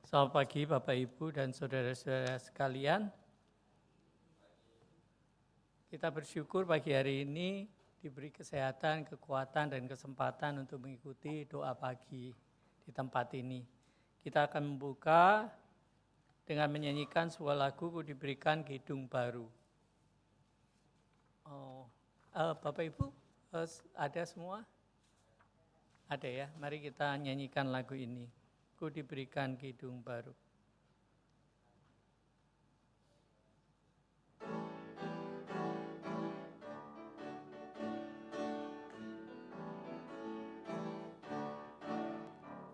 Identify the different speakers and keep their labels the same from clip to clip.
Speaker 1: Selamat pagi Bapak Ibu dan saudara-saudara sekalian. Kita bersyukur pagi hari ini diberi kesehatan, kekuatan dan kesempatan untuk mengikuti doa pagi di tempat ini. Kita akan membuka dengan menyanyikan sebuah lagu Ku Diberikan Kidung Baru. Bapak Ibu ada semua? Ada ya, mari kita nyanyikan lagu ini. Ku diberikan kidung baru.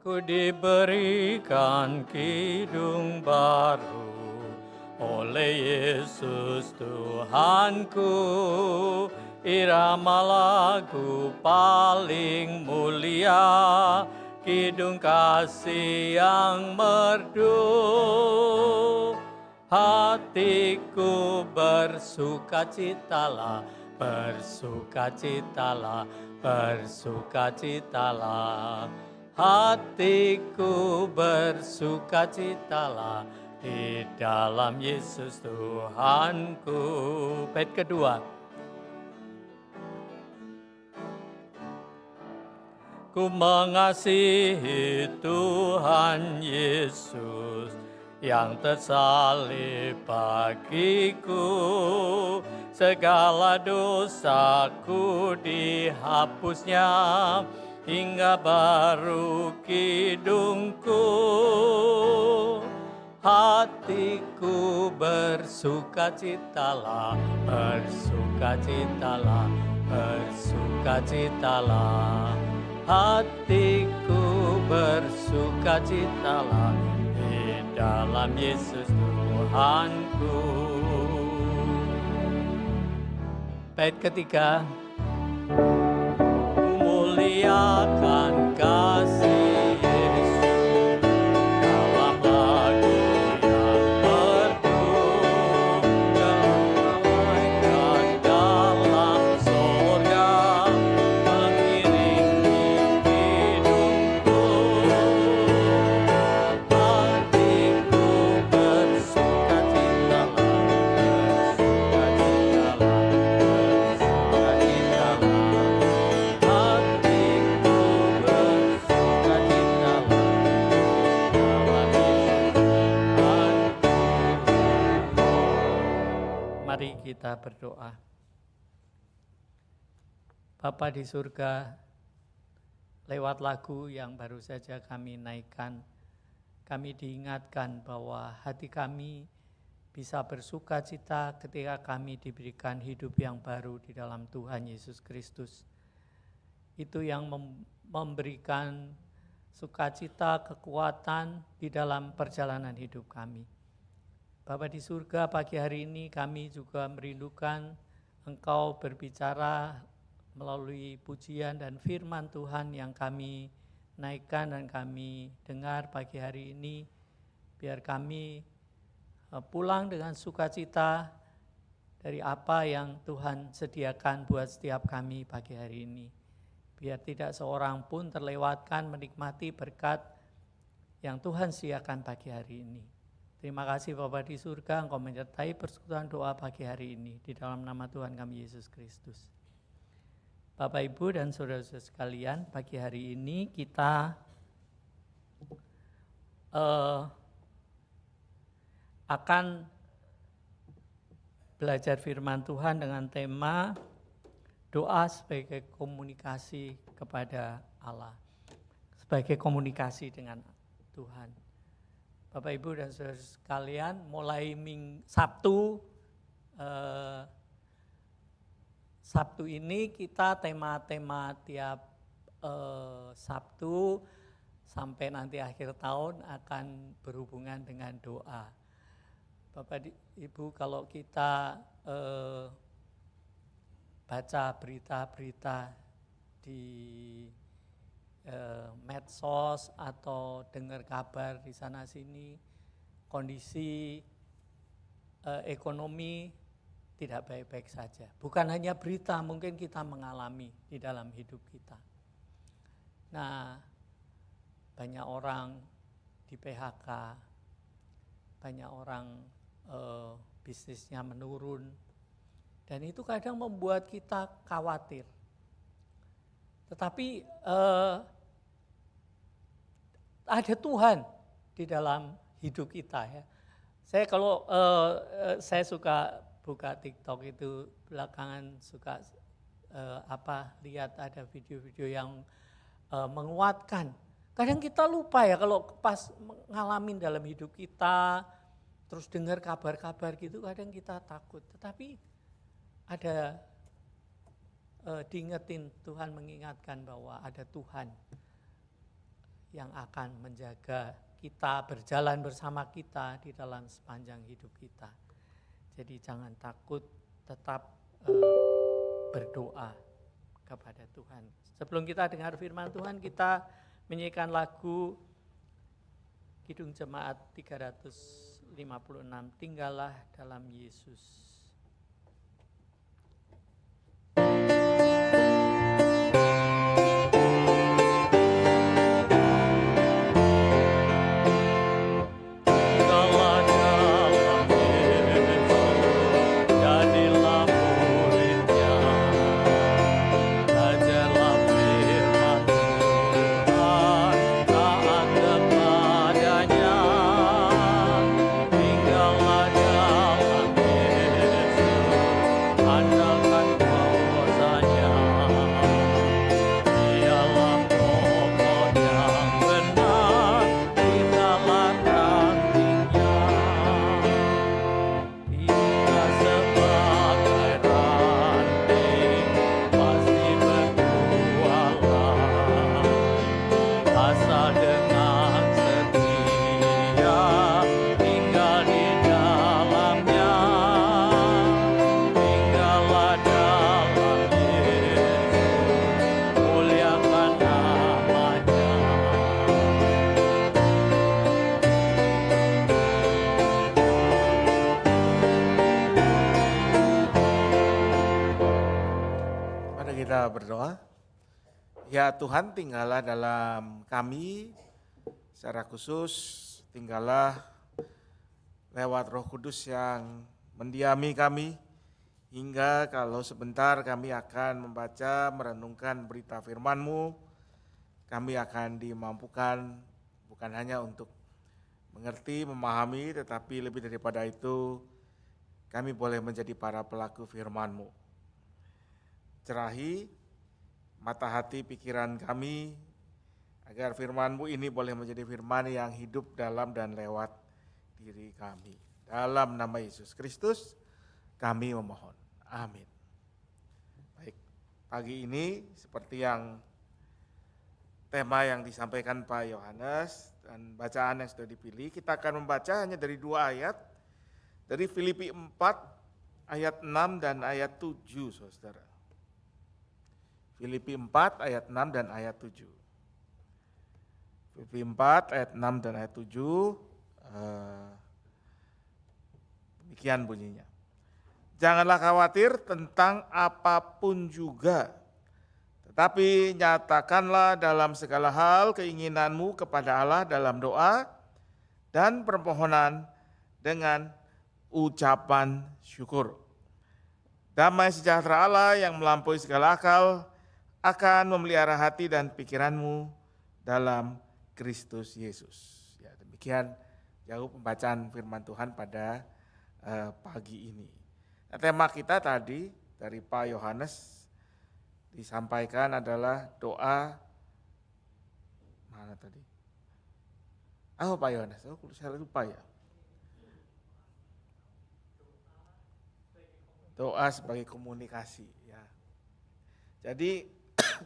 Speaker 1: Ku diberikan kidung baru oleh Yesus Tuhanku, irama lagu paling mulia, kidung kasih yang merdu. Hatiku bersukacitalah, bersukacitalah, bersukacitalah. Hatiku bersukacitalah di dalam Yesus Tuhanku. Bait kedua. Ku mengasihi Tuhan Yesus yang tersalib bagiku, segala dosaku dihapusnya, hingga baru kidungku. Hatiku bersukacitalah, bersukacitalah, bersukacitalah. Hatiku bersukacitalah di dalam Yesus Tuhanku. Bait ketiga. Muliakan kasih Yesus dalam lagu yang merdu, kelaikan dalam sorga mengiringi hidupku. Hatiku bersukacitalah, bersukacitalah, bersukacitalah. Mari kita berdoa. Bapa di surga, lewat lagu yang baru saja kami naikkan, kami diingatkan bahwa hati kami bisa bersukacita ketika kami diberikan hidup yang baru di dalam Tuhan Yesus Kristus. Itu yang memberikan sukacita, kekuatan di dalam perjalanan hidup kami. Bapa di surga, pagi hari ini kami juga merindukan Engkau berbicara melalui pujian dan firman Tuhan yang kami naikkan dan kami dengar pagi hari ini. Biar kami pulang dengan sukacita dari apa yang Tuhan sediakan buat setiap kami pagi hari ini. Biar tidak seorang pun terlewatkan menikmati berkat yang Tuhan sediakan pagi hari ini. Terima kasih Bapa di surga, Engkau menyertai persekutuan doa pagi hari ini di dalam nama Tuhan kami Yesus Kristus. Bapak Ibu dan saudara-saudara sekalian, pagi hari ini kita akan belajar firman Tuhan dengan tema doa sebagai komunikasi kepada Allah, sebagai komunikasi dengan Tuhan. Bapak Ibu dan saudara sekalian, mulai Sabtu ini kita tema-tema tiap Sabtu sampai nanti akhir tahun akan berhubungan dengan doa. Bapak Ibu, kalau kita baca berita-berita di medsos atau dengar kabar di sana sini, kondisi ekonomi tidak baik-baik saja. Bukan hanya berita, mungkin kita mengalami di dalam hidup kita. Nah, banyak orang di PHK, banyak orang bisnisnya menurun. Dan itu kadang membuat kita khawatir. Tetapi ada Tuhan di dalam hidup kita ya. Saya kalau saya suka buka TikTok itu belakangan suka lihat ada video-video yang menguatkan. Kadang kita lupa ya kalau pas ngalamin dalam hidup kita, terus dengar kabar-kabar gitu kadang kita takut. Tetapi ada diingetin, Tuhan mengingatkan bahwa ada Tuhan yang akan menjaga kita, berjalan bersama kita di dalam sepanjang hidup kita. Jadi jangan takut, tetap berdoa kepada Tuhan. Sebelum kita dengar firman Tuhan, kita menyanyikan lagu Kidung Jemaat 356, Tinggallah dalam Yesus.
Speaker 2: Berdoa. Ya Tuhan, tinggallah dalam kami, secara khusus tinggallah lewat Roh Kudus yang mendiami kami, hingga kalau sebentar kami akan membaca, merenungkan berita firman-Mu, kami akan dimampukan bukan hanya untuk mengerti, memahami, tetapi lebih daripada itu, kami boleh menjadi para pelaku firman-Mu. Cerahi mata hati pikiran kami, agar firman-Mu ini boleh menjadi firman yang hidup dalam dan lewat diri kami. Dalam nama Yesus Kristus kami memohon. Amin. Baik, pagi ini seperti yang tema yang disampaikan Pak Yohanes dan bacaan yang sudah dipilih, kita akan membaca hanya dari 2 ayat, dari Filipi 4 ayat 6 dan ayat 7, saudara. Filipi 4 ayat 6 dan ayat 7. Filipi 4 ayat 6 dan ayat 7, demikian bunyinya. Janganlah khawatir tentang apapun juga, tetapi nyatakanlah dalam segala hal keinginanmu kepada Allah dalam doa dan permohonan dengan ucapan syukur. Damai sejahtera Allah yang melampaui segala akal akan memelihara hati dan pikiranmu dalam Kristus Yesus. Ya, demikian jauh pembacaan firman Tuhan pada pagi ini. Nah, tema kita tadi dari Pak Yohanes disampaikan adalah doa, mana tadi? Pak Yohanes, saya lupa ya. Doa sebagai komunikasi. Ya. Jadi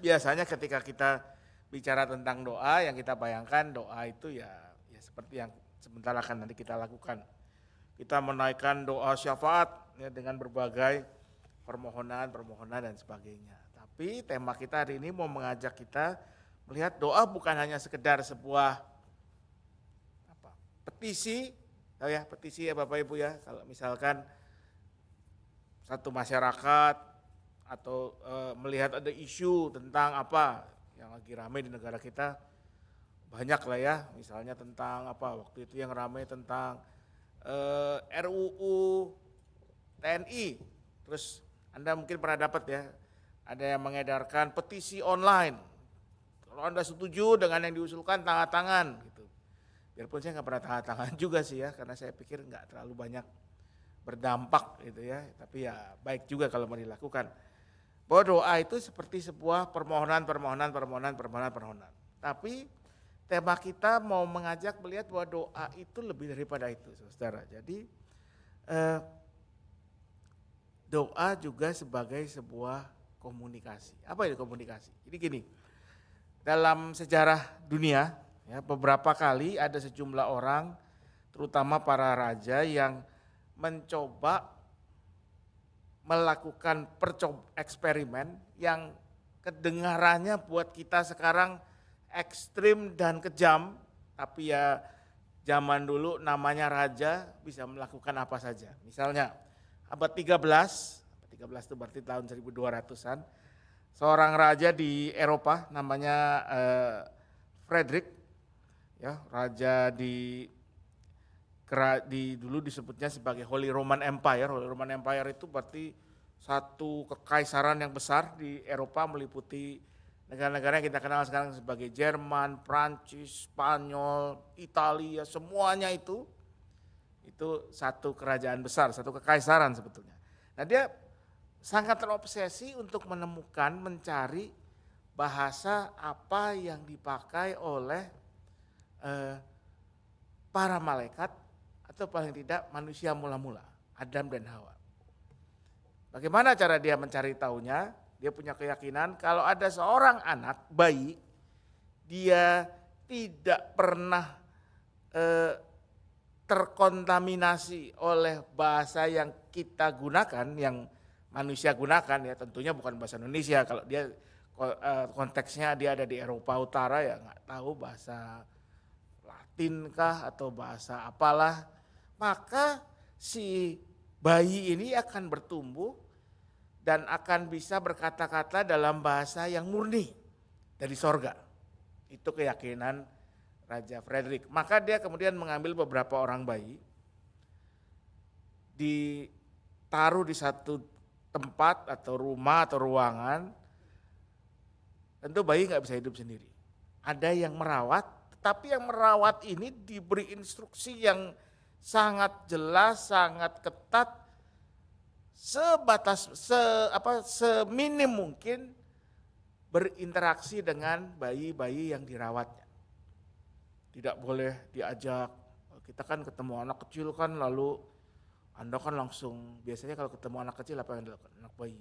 Speaker 2: biasanya ketika kita bicara tentang doa, yang kita bayangkan doa itu ya seperti yang sebentar akan nanti kita lakukan. Kita menaikkan doa syafaat ya, dengan berbagai permohonan dan sebagainya. Tapi tema kita hari ini mau mengajak kita melihat doa bukan hanya sekedar sebuah petisi, petisi ya Bapak Ibu ya. Kalau misalkan satu masyarakat atau melihat ada isu tentang apa yang lagi ramai di negara kita, banyak lah ya, misalnya tentang waktu itu yang ramai tentang RUU TNI. Terus Anda mungkin pernah dapat ya, ada yang mengedarkan petisi online. Kalau Anda setuju dengan yang diusulkan, tanda tangan gitu. Biarpun saya nggak pernah tanda tangan juga sih ya, karena saya pikir nggak terlalu banyak berdampak gitu ya. Tapi ya baik juga kalau mau dilakukan. Bahwa doa itu seperti sebuah permohonan. Tapi tema kita mau mengajak melihat bahwa doa itu lebih daripada itu, saudara. Jadi doa juga sebagai sebuah komunikasi. Apa itu komunikasi? Jadi gini, dalam sejarah dunia ya, beberapa kali ada sejumlah orang, terutama para raja yang mencoba melakukan eksperimen yang kedengarannya buat kita sekarang ekstrim dan kejam, tapi ya zaman dulu namanya raja bisa melakukan apa saja. Misalnya abad 13 itu berarti tahun 1200-an, seorang raja di Eropa namanya Frederick, ya, raja di dulu disebutnya sebagai Holy Roman Empire. Holy Roman Empire itu berarti satu kekaisaran yang besar di Eropa, meliputi negara-negara yang kita kenal sekarang sebagai Jerman, Prancis, Spanyol, Italia, semuanya itu satu kerajaan besar, satu kekaisaran sebetulnya. Nah, dia sangat terobsesi untuk mencari bahasa apa yang dipakai oleh para malaikat atau paling tidak manusia mula-mula, Adam dan Hawa. Bagaimana cara dia mencari tahunya? Dia punya keyakinan kalau ada seorang anak bayi, dia tidak pernah terkontaminasi oleh bahasa yang kita gunakan, yang manusia gunakan ya, tentunya bukan bahasa Indonesia. Kalau dia konteksnya dia ada di Eropa Utara ya nggak tahu bahasa Latin kah atau bahasa apalah, maka si bayi ini akan bertumbuh dan akan bisa berkata-kata dalam bahasa yang murni dari sorga. Itu keyakinan Raja Frederick. Maka dia kemudian mengambil beberapa orang bayi, ditaruh di satu tempat atau rumah atau ruangan. Tentu bayi nggak bisa hidup sendiri. Ada yang merawat, tetapi yang merawat ini diberi instruksi yang sangat jelas, sangat ketat, seminim mungkin berinteraksi dengan bayi-bayi yang dirawatnya. Tidak boleh diajak, kita kan ketemu anak kecil kan lalu Anda kan langsung, biasanya kalau ketemu anak kecil apa yang dilakukan? Anak bayi.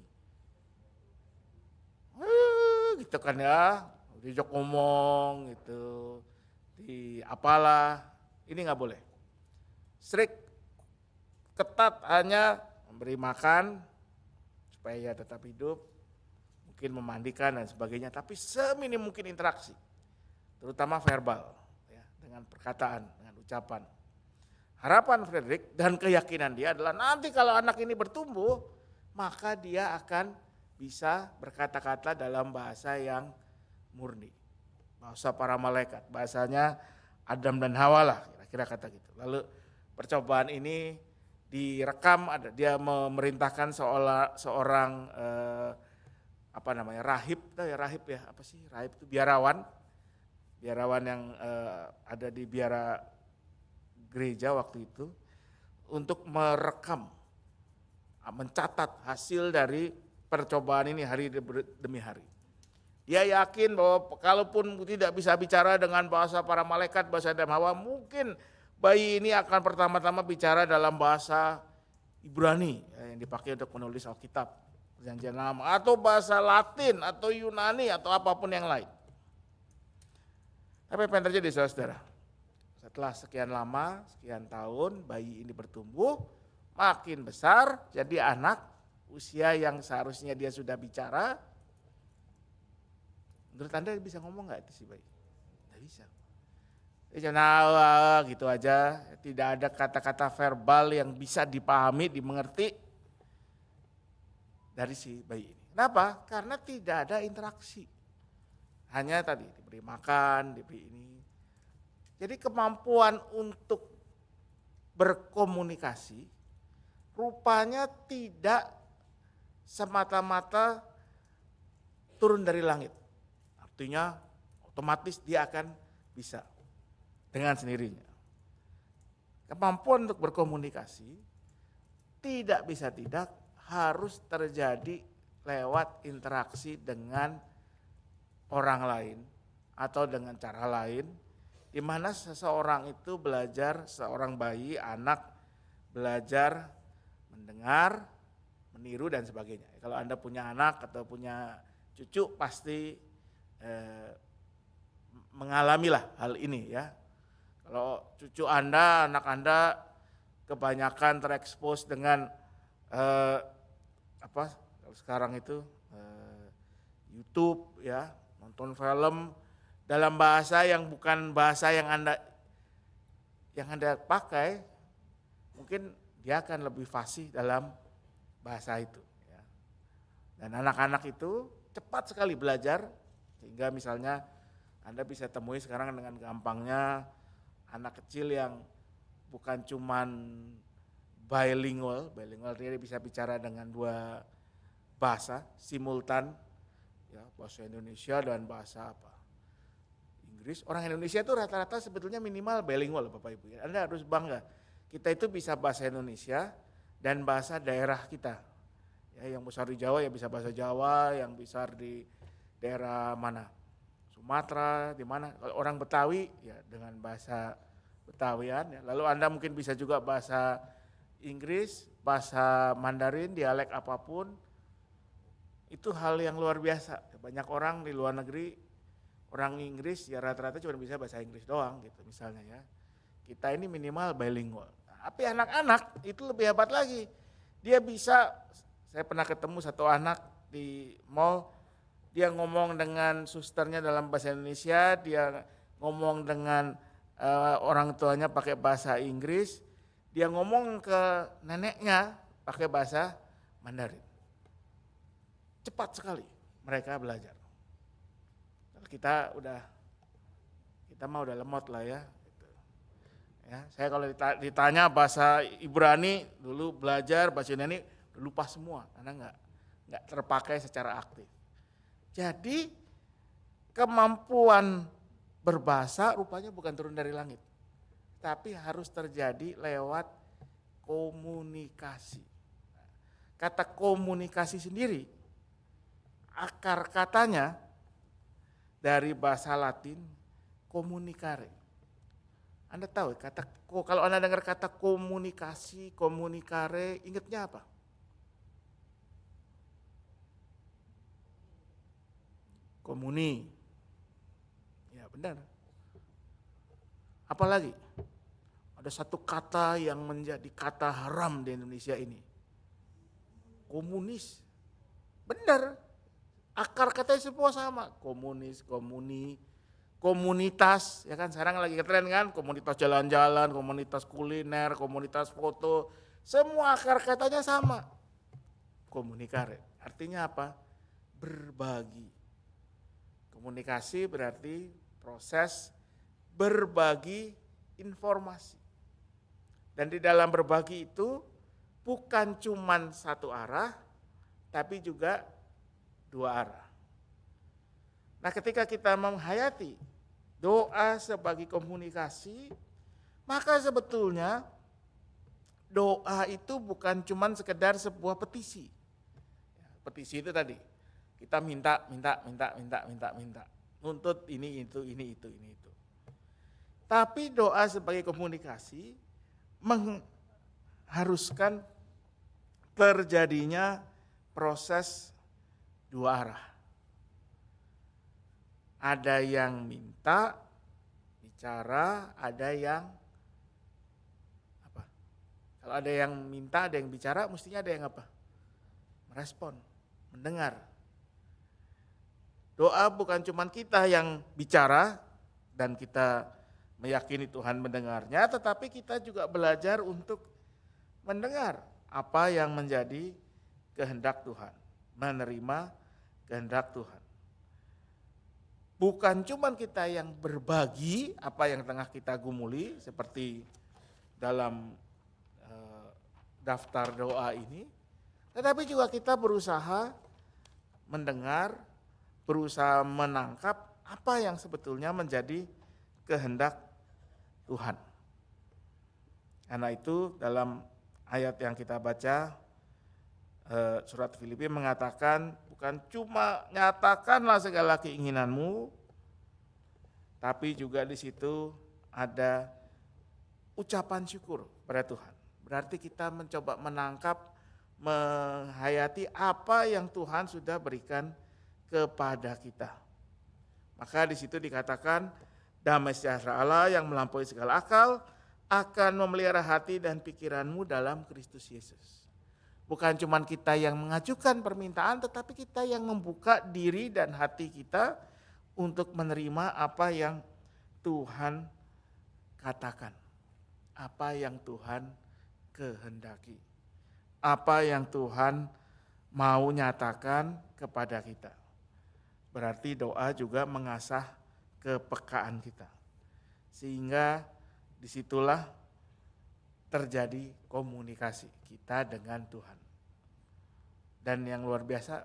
Speaker 2: Gitu kan ya, diajak ngomong gitu, di apalah, ini nggak boleh. Strict, ketat, hanya memberi makan supaya ia tetap hidup, mungkin memandikan dan sebagainya, tapi seminim mungkin interaksi, terutama verbal, ya, dengan perkataan, dengan ucapan. Harapan Frederick dan keyakinan dia adalah nanti kalau anak ini bertumbuh, maka dia akan bisa berkata-kata dalam bahasa yang murni, bahasa para malaikat, bahasanya Adam dan Hawa lah, kira-kira kata gitu. Lalu percobaan ini direkam, ada dia memerintahkan seorang rahib itu biarawan yang ada di biara gereja waktu itu, untuk merekam, mencatat hasil dari percobaan ini hari demi hari. Dia yakin bahwa kalaupun tidak bisa bicara dengan bahasa para malaikat, bahasa Adam Hawa, mungkin bayi ini akan pertama-tama bicara dalam bahasa Ibrani yang dipakai untuk menulis Alkitab, Perjanjian Lama, atau bahasa Latin atau Yunani atau apapun yang lain. Tapi apa yang terjadi saudara? Setelah sekian lama, sekian tahun, bayi ini bertumbuh, makin besar, jadi anak usia yang seharusnya dia sudah bicara. Menurut Anda bisa ngomong nggak itu si bayi? Nggak bisa. Dia gitu aja, tidak ada kata-kata verbal yang bisa dipahami, dimengerti dari si bayi ini. Kenapa? Karena tidak ada interaksi. Hanya tadi diberi makan, diberi ini. Jadi kemampuan untuk berkomunikasi rupanya tidak semata-mata turun dari langit. Artinya otomatis dia akan bisa dengan sendirinya. Kemampuan untuk berkomunikasi tidak bisa tidak harus terjadi lewat interaksi dengan orang lain atau dengan cara lain, di mana seseorang itu belajar, seorang bayi, anak belajar mendengar, meniru dan sebagainya. Kalau Anda punya anak atau punya cucu pasti mengalamilah hal ini ya. Kalau cucu Anda, anak Anda kebanyakan terekspos dengan kalau sekarang itu YouTube ya, nonton film dalam bahasa yang bukan bahasa yang Anda pakai, mungkin dia akan lebih fasih dalam bahasa itu ya. Dan anak-anak itu cepat sekali belajar, sehingga misalnya Anda bisa temui sekarang dengan gampangnya anak kecil yang bukan cuman bilingual dia bisa bicara dengan dua bahasa simultan ya, bahasa Indonesia dan bahasa Inggris. Orang Indonesia itu rata-rata sebetulnya minimal bilingual Bapak Ibu. Anda harus bangga. Kita itu bisa bahasa Indonesia dan bahasa daerah kita. Ya, yang besar di Jawa ya bisa bahasa Jawa, yang besar di daerah mana? Sumatera, di mana? Kalau orang Betawi ya dengan bahasa Betawian ya. Lalu Anda mungkin bisa juga bahasa Inggris, bahasa Mandarin, dialek apapun. Itu hal yang luar biasa. Banyak orang di luar negeri, orang Inggris ya rata-rata cuma bisa bahasa Inggris doang gitu misalnya ya. Kita ini minimal bilingual. Tapi anak-anak itu lebih hebat lagi. Dia bisa, saya pernah ketemu satu anak di mall, dia ngomong dengan susternya dalam bahasa Indonesia, dia ngomong dengan orang tuanya pakai bahasa Inggris, dia ngomong ke neneknya pakai bahasa Mandarin. Cepat sekali mereka belajar. Kita mah udah lemot lah ya. Ya, saya kalau ditanya bahasa Ibrani dulu belajar, bahasa Yunani lupa semua karena nggak terpakai secara aktif. Jadi kemampuan berbahasa rupanya bukan turun dari langit, tapi harus terjadi lewat komunikasi. Kata komunikasi sendiri, akar katanya dari bahasa Latin communicare. Anda tahu kalau Anda dengar kata komunikasi, communicare, ingatnya apa? Komuni. Ya benar. Apalagi ada satu kata yang menjadi kata haram di Indonesia ini. Komunis. Benar. Akar katanya semua sama. Komunis, komuni, komunitas, ya kan sekarang lagi keren kan, komunitas jalan-jalan, komunitas kuliner, komunitas foto, semua akar katanya sama. Komunikare, artinya apa? Berbagi. Komunikasi berarti proses berbagi informasi. Dan di dalam berbagi itu bukan cuman satu arah, tapi juga dua arah. Nah, ketika kita menghayati doa sebagai komunikasi, maka sebetulnya doa itu bukan cuma sekedar sebuah petisi. Petisi itu tadi, kita minta, nuntut ini itu. Tapi doa sebagai komunikasi mengharuskan terjadinya proses dua arah. Ada yang minta, bicara, ada yang apa? Kalau ada yang minta, ada yang bicara, mestinya ada yang apa? Merespon, mendengar. Doa bukan cuma kita yang bicara dan kita meyakini Tuhan mendengarnya, tetapi kita juga belajar untuk mendengar apa yang menjadi kehendak Tuhan, menerima kehendak Tuhan. Bukan cuma kita yang berbagi apa yang tengah kita gumuli, seperti dalam daftar doa ini, tetapi juga kita berusaha mendengar, berusaha menangkap apa yang sebetulnya menjadi kehendak Tuhan. Karena itu dalam ayat yang kita baca, surat Filipi mengatakan bukan cuma nyatakanlah segala keinginanmu, tapi juga di situ ada ucapan syukur pada Tuhan. Berarti kita mencoba menangkap, menghayati apa yang Tuhan sudah berikan kepada kita. Maka di situ dikatakan damai sejahtera Allah yang melampaui segala akal akan memelihara hati dan pikiranmu dalam Kristus Yesus. Bukan cuma kita yang mengajukan permintaan, tetapi kita yang membuka diri dan hati kita untuk menerima apa yang Tuhan katakan, apa yang Tuhan kehendaki, apa yang Tuhan mau nyatakan kepada kita. Berarti doa juga mengasah kepekaan kita, sehingga disitulah terjadi komunikasi kita dengan Tuhan. Dan yang luar biasa,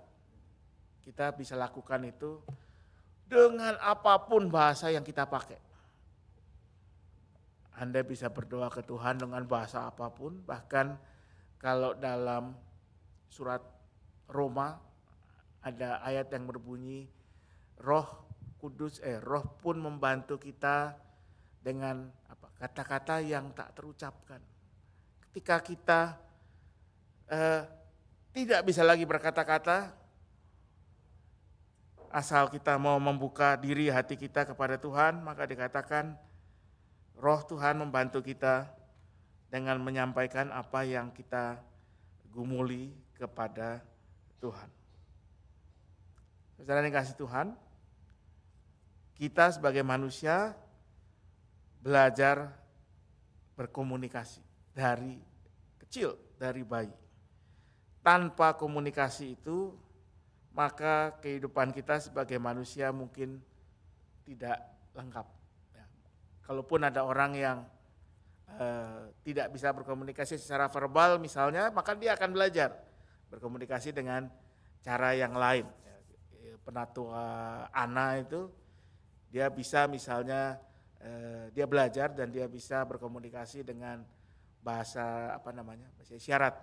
Speaker 2: kita bisa lakukan itu dengan apapun bahasa yang kita pakai. Anda bisa berdoa ke Tuhan dengan bahasa apapun, bahkan kalau dalam surat Roma ada ayat yang berbunyi Roh pun membantu kita dengan kata-kata yang tak terucapkan. Ketika kita tidak bisa lagi berkata-kata, asal kita mau membuka diri hati kita kepada Tuhan, maka dikatakan Roh Tuhan membantu kita dengan menyampaikan apa yang kita gumuli kepada Tuhan. Saudara yang kasih Tuhan, kita sebagai manusia belajar berkomunikasi dari kecil, dari bayi. Tanpa komunikasi itu, maka kehidupan kita sebagai manusia mungkin tidak lengkap. Kalaupun ada orang yang tidak bisa berkomunikasi secara verbal misalnya, maka dia akan belajar berkomunikasi dengan cara yang lain. Penatua Ana itu, dia bisa misalnya dia belajar dan dia bisa berkomunikasi dengan bahasa bahasa isyarat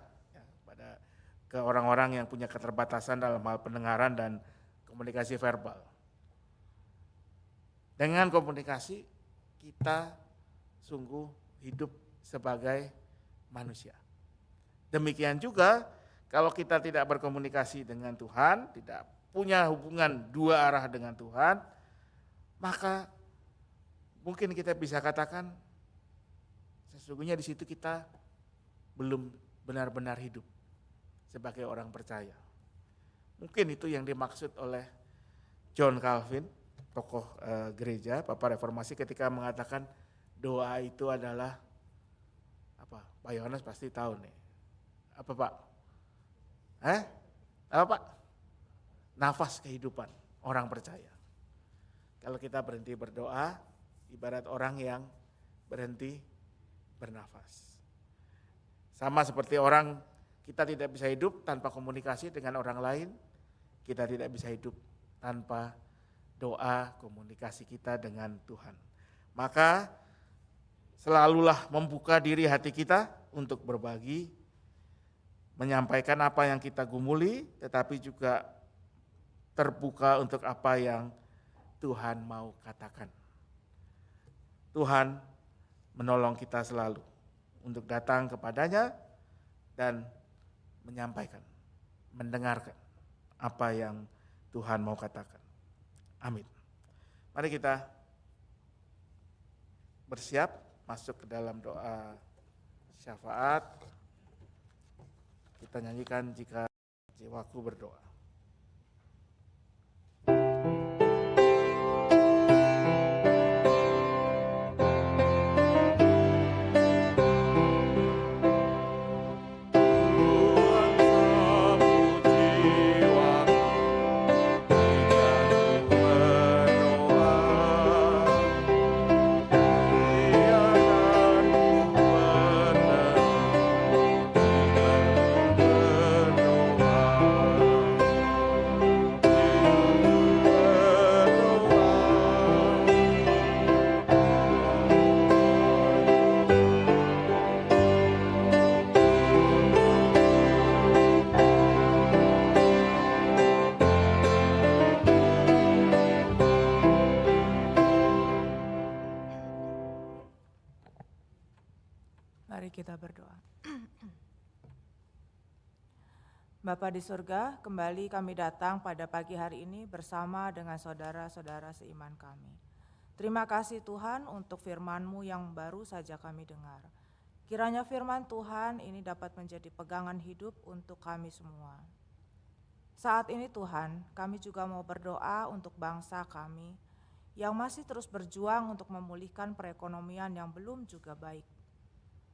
Speaker 2: ke orang-orang yang punya keterbatasan dalam hal pendengaran dan komunikasi verbal. Dengan komunikasi kita sungguh hidup sebagai manusia. Demikian juga kalau kita tidak berkomunikasi dengan Tuhan, tidak punya hubungan dua arah dengan Tuhan, maka mungkin kita bisa katakan sesungguhnya di situ kita belum benar-benar hidup sebagai orang percaya. Mungkin itu yang dimaksud oleh John Calvin, tokoh gereja, Papa Reformasi, ketika mengatakan doa itu adalah Pak Yohanes pasti tahu nih. Apa Pak? Apa Pak? Nafas kehidupan orang percaya. Kalau kita berhenti berdoa, ibarat orang yang berhenti bernafas. Sama seperti orang, kita tidak bisa hidup tanpa komunikasi dengan orang lain, kita tidak bisa hidup tanpa doa komunikasi kita dengan Tuhan. Maka selalulah membuka diri hati kita untuk berbagi, menyampaikan apa yang kita gumuli, tetapi juga terbuka untuk apa yang Tuhan mau katakan. Tuhan menolong kita selalu untuk datang kepadanya dan menyampaikan, mendengarkan apa yang Tuhan mau katakan. Amin. Mari kita bersiap masuk ke dalam doa syafaat. Kita nyanyikan jika jiwaku berdoa.
Speaker 3: Mari kita berdoa. Bapa di surga, kembali kami datang pada pagi hari ini bersama dengan saudara-saudara seiman kami. Terima kasih Tuhan untuk firman-Mu yang baru saja kami dengar. Kiranya firman Tuhan ini dapat menjadi pegangan hidup untuk kami semua. Saat ini Tuhan, kami juga mau berdoa untuk bangsa kami yang masih terus berjuang untuk memulihkan perekonomian yang belum juga baik.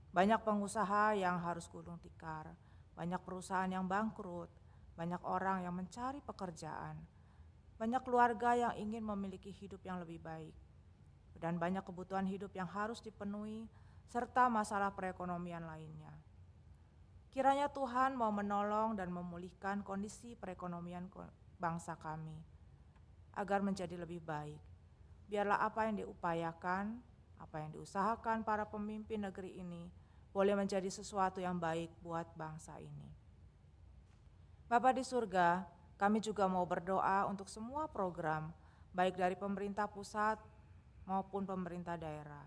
Speaker 3: Banyak pengusaha yang harus gulung tikar, banyak perusahaan yang bangkrut, banyak orang yang mencari pekerjaan, banyak keluarga yang ingin memiliki hidup yang lebih baik, dan banyak kebutuhan hidup yang harus dipenuhi, serta masalah perekonomian lainnya. Kiranya Tuhan mau menolong dan memulihkan kondisi perekonomian bangsa kami, agar menjadi lebih baik. Biarlah apa yang diupayakan, apa yang diusahakan para pemimpin negeri ini boleh menjadi sesuatu yang baik buat bangsa ini. Bapa di surga, kami juga mau berdoa untuk semua program, baik dari pemerintah pusat maupun pemerintah daerah,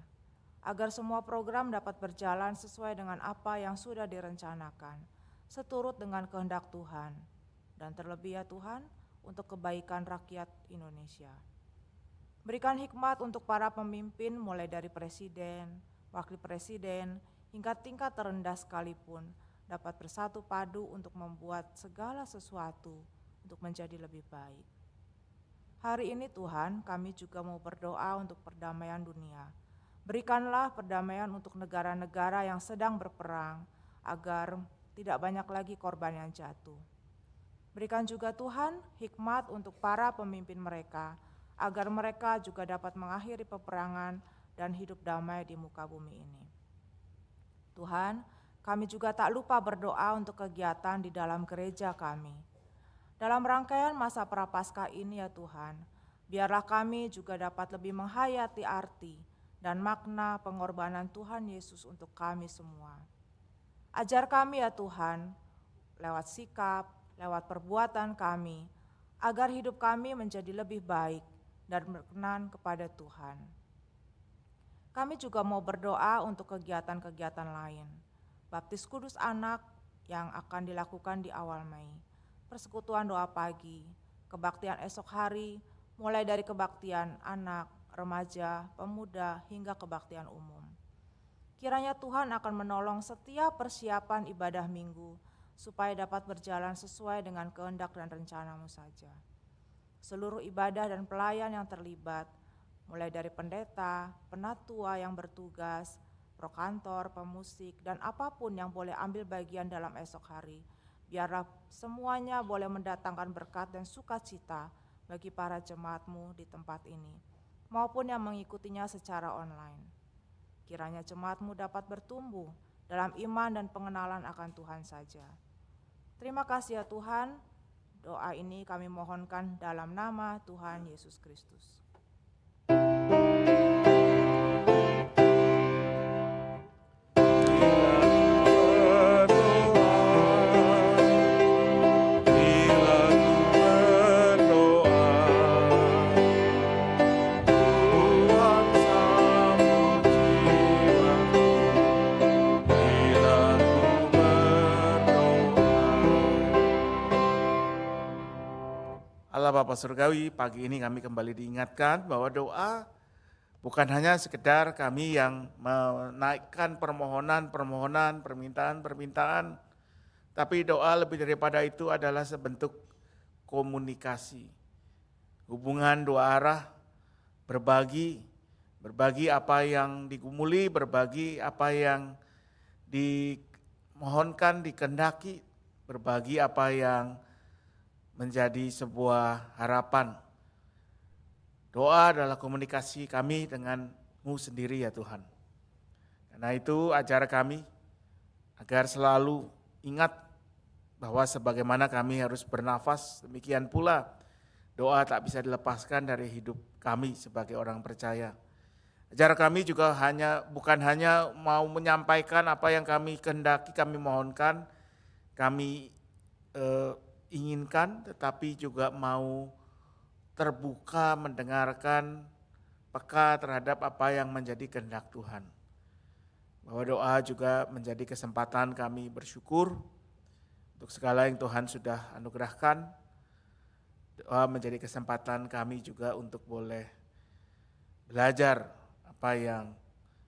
Speaker 3: agar semua program dapat berjalan sesuai dengan apa yang sudah direncanakan, seturut dengan kehendak Tuhan, dan terlebih ya Tuhan, untuk kebaikan rakyat Indonesia. Berikan hikmat untuk para pemimpin mulai dari presiden, wakil presiden, hingga tingkat terendah sekalipun dapat bersatu padu untuk membuat segala sesuatu untuk menjadi lebih baik. Hari ini Tuhan, kami juga mau berdoa untuk perdamaian dunia. Berikanlah perdamaian untuk negara-negara yang sedang berperang agar tidak banyak lagi korban yang jatuh. Berikan juga Tuhan hikmat untuk para pemimpin mereka, agar mereka juga dapat mengakhiri peperangan dan hidup damai di muka bumi ini. Tuhan, kami juga tak lupa berdoa untuk kegiatan di dalam gereja kami. Dalam rangkaian masa Prapaskah ini ya Tuhan, biarlah kami juga dapat lebih menghayati arti dan makna pengorbanan Tuhan Yesus untuk kami semua. Ajar kami ya Tuhan, lewat sikap, lewat perbuatan kami, agar hidup kami menjadi lebih baik dan berkenan kepada Tuhan. Kami juga mau berdoa untuk kegiatan-kegiatan lain. Baptis Kudus Anak yang akan dilakukan di awal Mei, persekutuan doa pagi, kebaktian esok hari, mulai dari kebaktian anak, remaja, pemuda, hingga kebaktian umum. Kiranya Tuhan akan menolong setiap persiapan ibadah minggu, supaya dapat berjalan sesuai dengan kehendak dan rencana-Mu saja. Seluruh ibadah dan pelayan yang terlibat, mulai dari pendeta, penatua yang bertugas, prokantor, pemusik, dan apapun yang boleh ambil bagian dalam esok hari, biarlah semuanya boleh mendatangkan berkat dan sukacita bagi para jemaat-Mu di tempat ini, maupun yang mengikutinya secara online. Kiranya jemaat-Mu dapat bertumbuh dalam iman dan pengenalan akan Tuhan saja. Terima kasih ya Tuhan. Doa ini kami mohonkan dalam nama Tuhan Yesus Kristus.
Speaker 2: Allah Bapa Surgawi, pagi ini kami kembali diingatkan bahwa doa bukan hanya sekedar kami yang menaikkan permohonan, permintaan, tapi doa lebih daripada itu adalah sebentuk komunikasi. Hubungan dua arah, berbagi apa yang digumuli, berbagi apa yang dimohonkan, dikehendaki, berbagi apa yang menjadi sebuah harapan. Doa adalah komunikasi kami dengan-Mu sendiri ya Tuhan. Karena itu ajar kami agar selalu ingat bahwa sebagaimana kami harus bernafas, demikian pula doa tak bisa dilepaskan dari hidup kami sebagai orang percaya. Ajar kami juga bukan hanya mau menyampaikan apa yang kami kehendaki, kami mohonkan, kami inginkan, tetapi juga mau terbuka mendengarkan, peka terhadap apa yang menjadi kehendak Tuhan. Bahwa doa juga menjadi kesempatan kami bersyukur untuk segala yang Tuhan sudah anugerahkan. Doa menjadi kesempatan kami juga untuk boleh belajar apa yang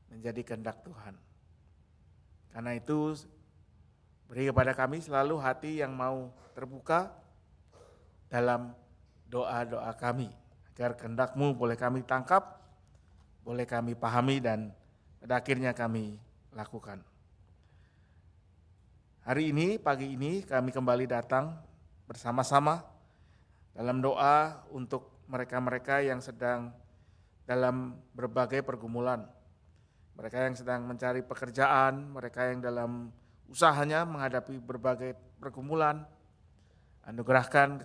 Speaker 2: menjadi kehendak Tuhan. Karena itu beri kepada kami selalu hati yang mau terbuka dalam doa-doa kami, agar kehendak-Mu boleh kami tangkap, boleh kami pahami, dan pada akhirnya kami lakukan. Hari ini, pagi ini kami kembali datang bersama-sama dalam doa untuk mereka-mereka yang sedang dalam berbagai pergumulan. Mereka yang sedang mencari pekerjaan, mereka yang dalam usahanya menghadapi berbagai pergumulan. Anugerahkan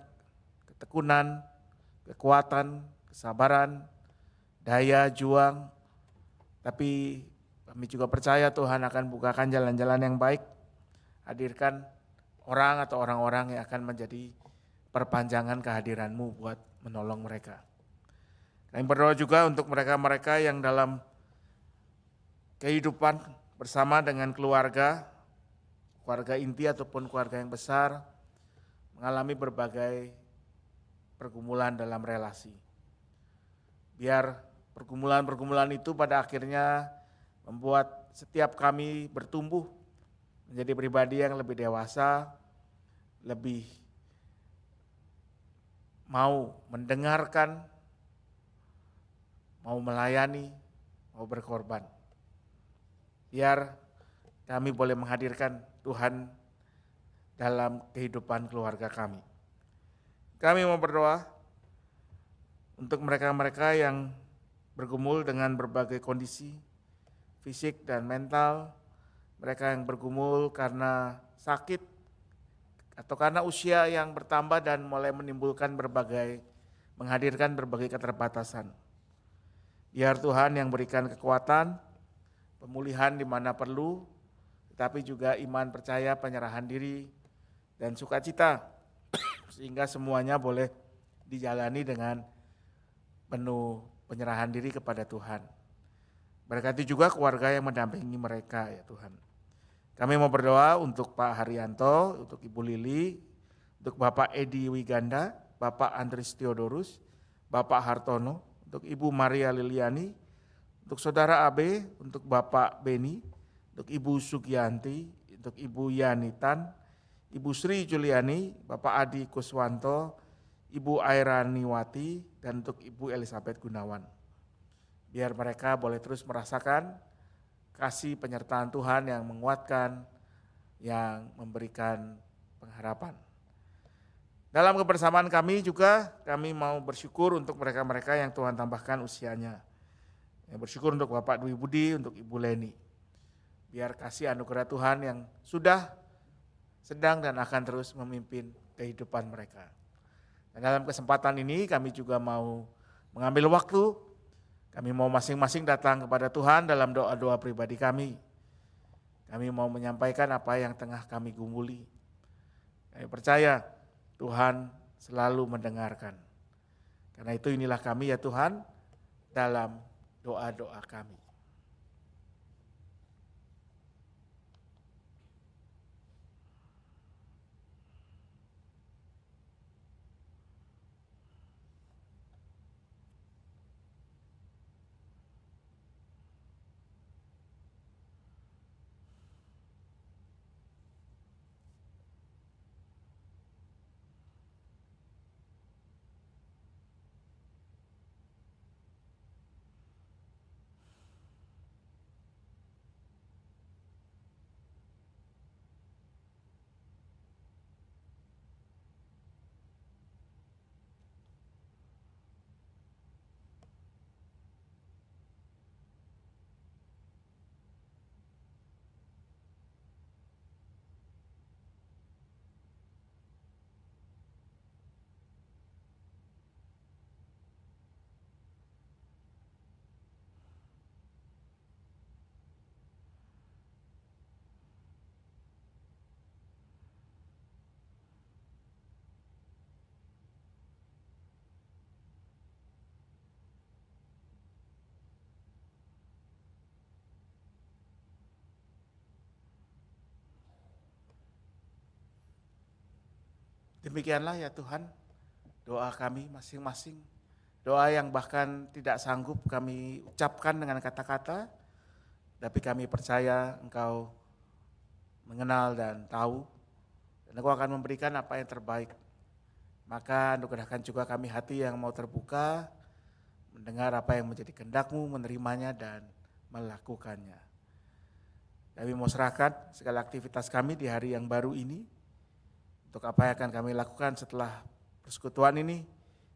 Speaker 2: ketekunan, kekuatan, kesabaran, daya juang. Tapi kami juga percaya Tuhan akan bukakan jalan-jalan yang baik. Hadirkan orang atau orang-orang yang akan menjadi perpanjangan kehadiran-Mu buat menolong mereka. Kami berdoa juga untuk mereka-mereka yang dalam kehidupan bersama dengan keluarga inti ataupun keluarga yang besar, mengalami berbagai pergumulan dalam relasi. Biar pergumulan-pergumulan itu pada akhirnya membuat setiap kami bertumbuh menjadi pribadi yang lebih dewasa, lebih mau mendengarkan, mau melayani, mau berkorban. Biar kami boleh menghadirkan Tuhan dalam kehidupan keluarga kami. Kami mau berdoa untuk mereka-mereka yang bergumul dengan berbagai kondisi fisik dan mental, mereka yang bergumul karena sakit atau karena usia yang bertambah dan mulai menghadirkan berbagai keterbatasan. Biar Tuhan yang berikan kekuatan, pemulihan di mana perlu, tetapi juga iman, percaya, penyerahan diri, dan sukacita, sehingga semuanya boleh dijalani dengan penuh penyerahan diri kepada Tuhan. Berkati juga keluarga yang mendampingi mereka ya Tuhan. Kami mau berdoa untuk Pak Haryanto, untuk Ibu Lili, untuk Bapak Edi Wiganda, Bapak Andris Theodorus, Bapak Hartono, untuk Ibu Maria Liliani, untuk Saudara Abe, untuk Bapak Beni, untuk Ibu Sugianti, untuk Ibu Yanitan, Ibu Sri Juliani, Bapak Adi Kuswanto, Ibu Airaniwati, dan untuk Ibu Elizabeth Gunawan. Biar mereka boleh terus merasakan kasih penyertaan Tuhan yang menguatkan, yang memberikan pengharapan. Dalam kebersamaan kami juga, kami mau bersyukur untuk mereka-mereka yang Tuhan tambahkan usianya. Yang bersyukur untuk Bapak Dwi Budi, untuk Ibu Leni. Biar kasih anugerah Tuhan yang sudah, sedang, dan akan terus memimpin kehidupan mereka. Dan dalam kesempatan ini kami juga mau mengambil waktu, kami mau masing-masing datang kepada Tuhan dalam doa-doa pribadi kami. Kami mau menyampaikan apa yang tengah kami gumuli. Kami percaya Tuhan selalu mendengarkan. Karena itu inilah kami ya Tuhan dalam doa-doa kami. Demikianlah ya Tuhan, doa kami masing-masing. Doa yang bahkan tidak sanggup kami ucapkan dengan kata-kata, tapi kami percaya Engkau mengenal dan tahu, dan Engkau akan memberikan apa yang terbaik. Maka anugerahkan juga kami hati yang mau terbuka, mendengar apa yang menjadi kehendak-Mu, menerimanya dan melakukannya. Kami mau serahkan segala aktivitas kami di hari yang baru ini, untuk apa yang akan kami lakukan setelah persekutuan ini,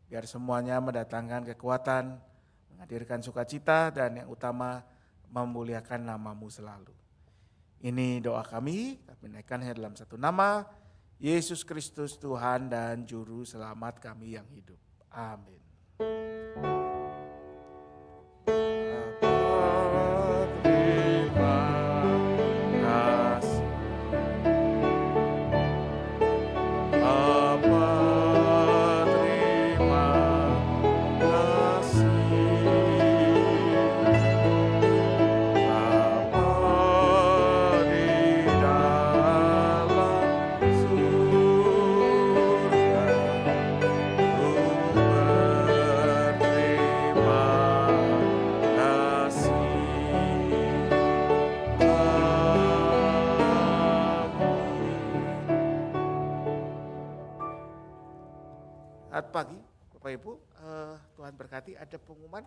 Speaker 2: biar semuanya mendatangkan kekuatan, menghadirkan sukacita, dan yang utama memuliakan nama-Mu selalu. Ini doa kami naikkan hanya dalam satu nama, Yesus Kristus Tuhan dan Juru Selamat kami yang hidup. Amin. Selamat pagi Bapak Ibu, Tuhan berkati. Ada pengumuman?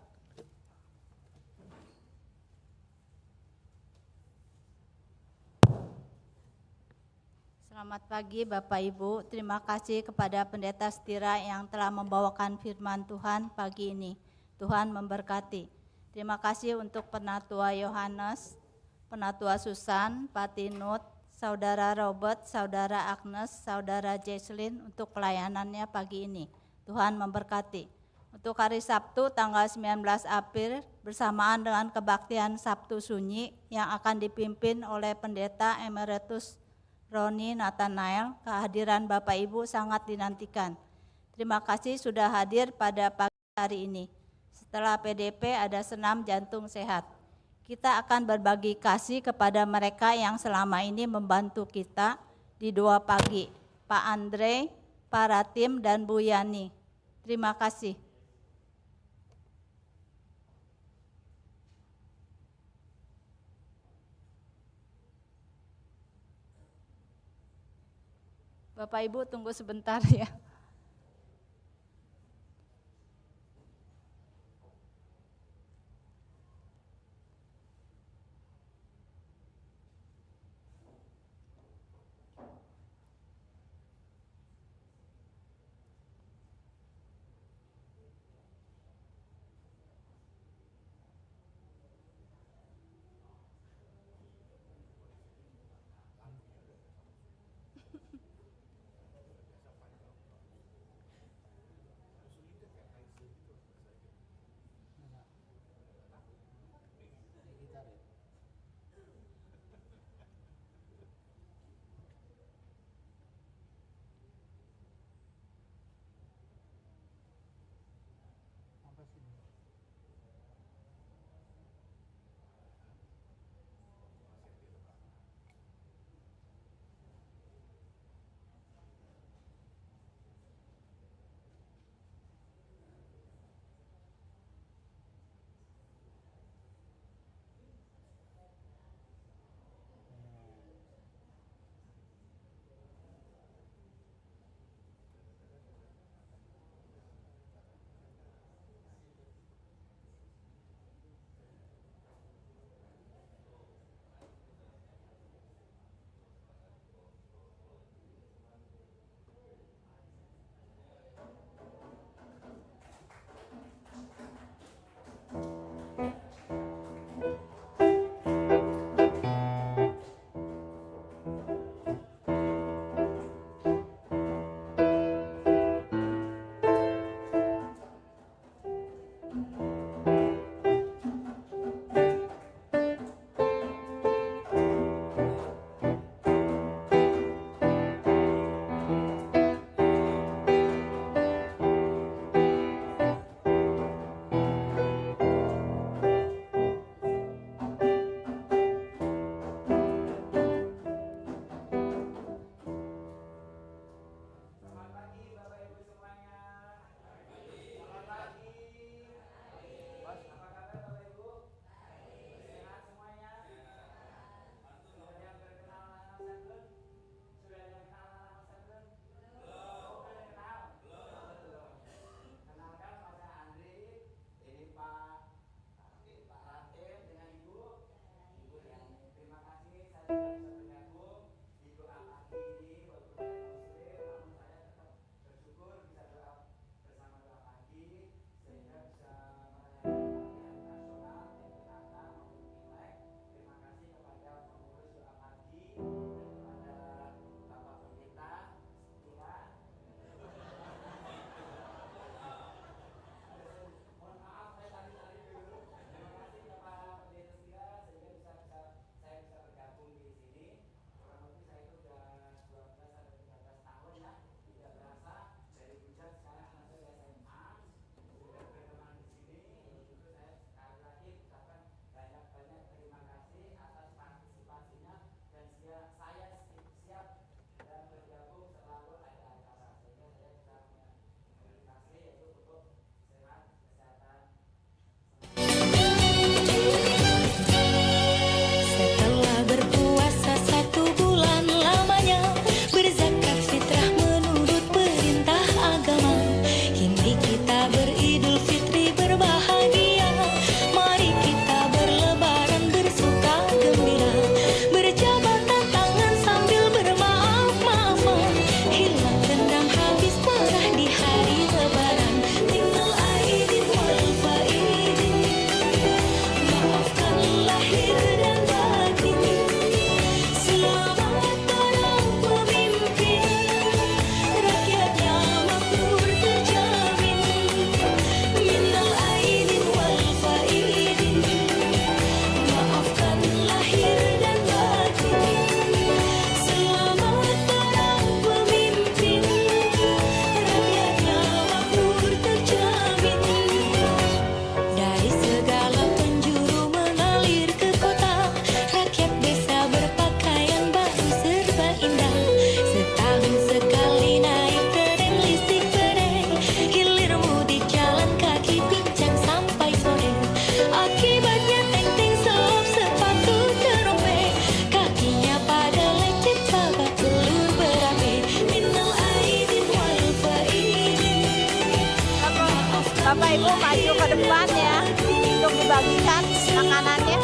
Speaker 4: Selamat pagi Bapak Ibu, terima kasih kepada Pendeta Setira yang telah membawakan firman Tuhan pagi ini. Tuhan memberkati. Terima kasih untuk Penatua Yohanes, Penatua Susan, Pak Tinut, Saudara Robert, Saudara Agnes, Saudara Jesslyn untuk pelayanannya pagi ini. Tuhan memberkati. Untuk hari Sabtu tanggal 19 April bersamaan dengan kebaktian Sabtu Sunyi yang akan dipimpin oleh Pendeta Emeritus Roni Nathanael, kehadiran Bapak Ibu sangat dinantikan. Terima kasih sudah hadir pada pagi hari ini. Setelah PDP ada senam jantung sehat. Kita akan berbagi kasih kepada mereka yang selama ini membantu kita di doa pagi, Pak Andre, Pak Ratim, dan Bu Yani. Terima kasih. Bapak Ibu tunggu sebentar ya. Bapak Ibu maju ke depan ya untuk dibagikan makanannya.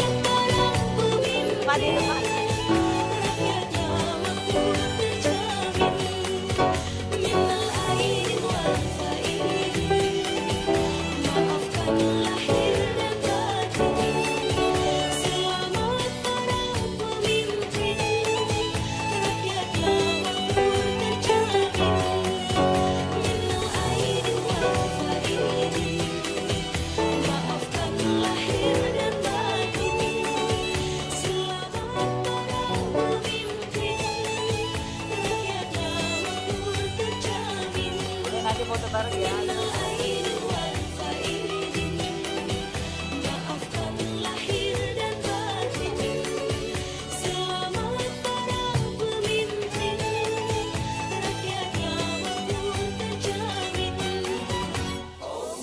Speaker 4: Pak di depan.